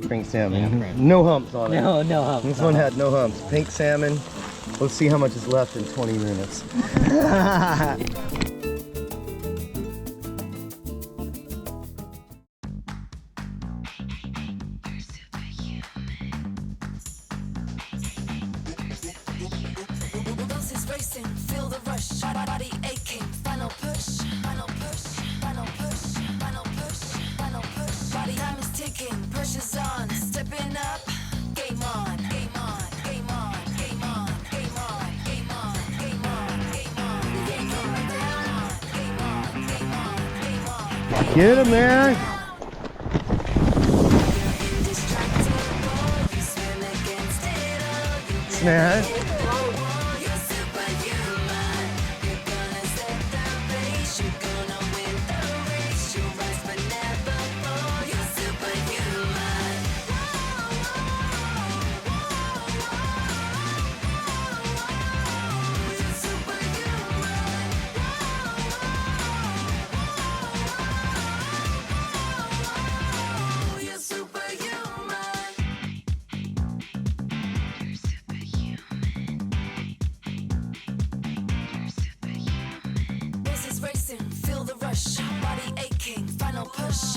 Pink salmon. Yeah, no humps on it. No humps. This one had no humps. Pink salmon. Let's see how much is left in 20 minutes. Feel the rush, body aching, final push, final push, final push, final push, final push. Body time is ticking, pressure's on, stepping up, game on, game on, game on, game on, game on, game on, game on, game on, game on, game on, game on, game on. Get him, man. Snare. Feel the rush, body aching, final push.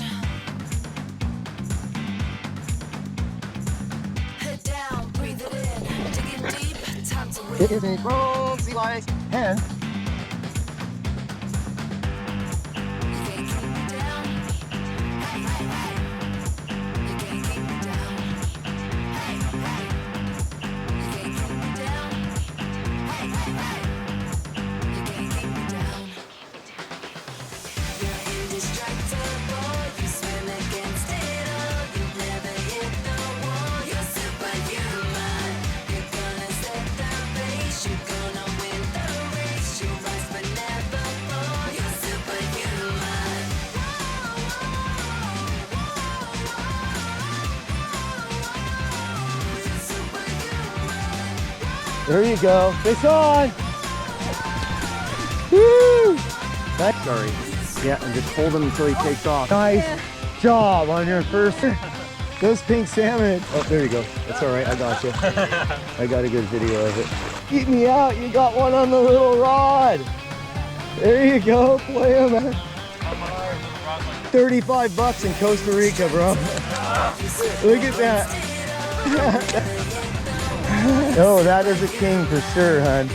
Head down, breathe it in, digging deep, time to win. It is a bronzy like hand. You can't keep me down. Hey, hey, hey. You can't keep me down. Hey, hey. You can't keep me down. Hey, hey, hey. You can't keep me down. You're indestructible. You swim against it all. You never hit the wall. You're superhuman. You're gonna set the pace. You're gonna win the race. You rise but never fall. You're superhuman. You're superhuman. There you go. Fish on. Woo! That's sorry. Yeah, and just hold him until he takes off. Nice job on your first. Those pink salmon. Oh, there you go. That's all right. I got you. I got a good video of it. Keep me out. You got one on the little rod. There you go. Play him. 35 bucks in Costa Rica, bro. Look at that. Oh, that is a king for sure, hon.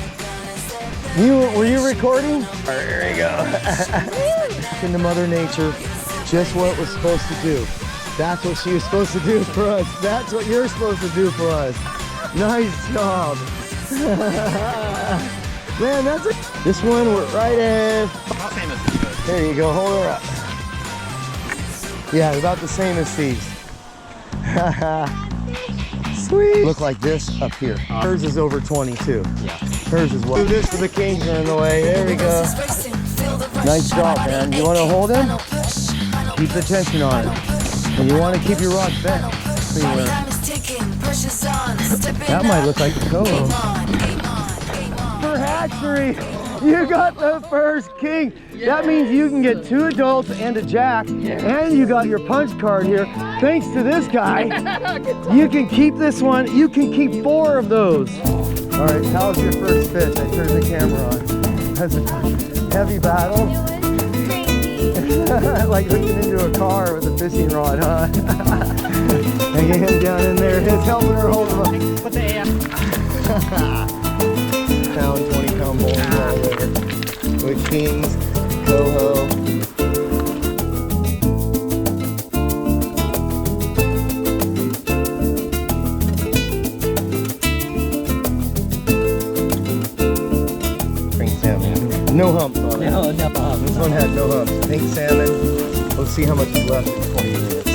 Were you recording? There you go. Into Mother Nature, just what it was supposed to do. That's what she was supposed to do for us. That's what you're supposed to do for us. Nice job. Man, that's it. This one we're right in. How famous is this? There you go, hold her up. Yeah, about the same as these. Sweet. Look like this up here. Hers is over 22. Yeah. Hers is what? Do this for the kings are in the way. There we go. Nice job, man. You want to hold him? Keep the tension on it. And you want to keep your rod bent. That might look like a Coho. For hatchery, you got the first king. That means you can get 2 adults and a jack, and you got your punch card here. Thanks to this guy, you can keep this one. You can keep 4 of those. All right, how's your first fish? I turned the camera on. That's a heavy battle. Like looking into a car with a fishing rod, huh? Hanging him down in there. His helping her hold him up. Put the air. Pound, 20-pound bowling ball there. With kings, Coho. Pink salmon. No humps on it. No humps. This one had no humps. Pink salmon. Let's see how much is left in 20 minutes.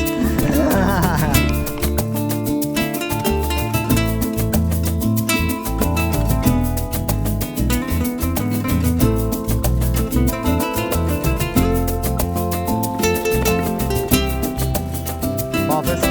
Office.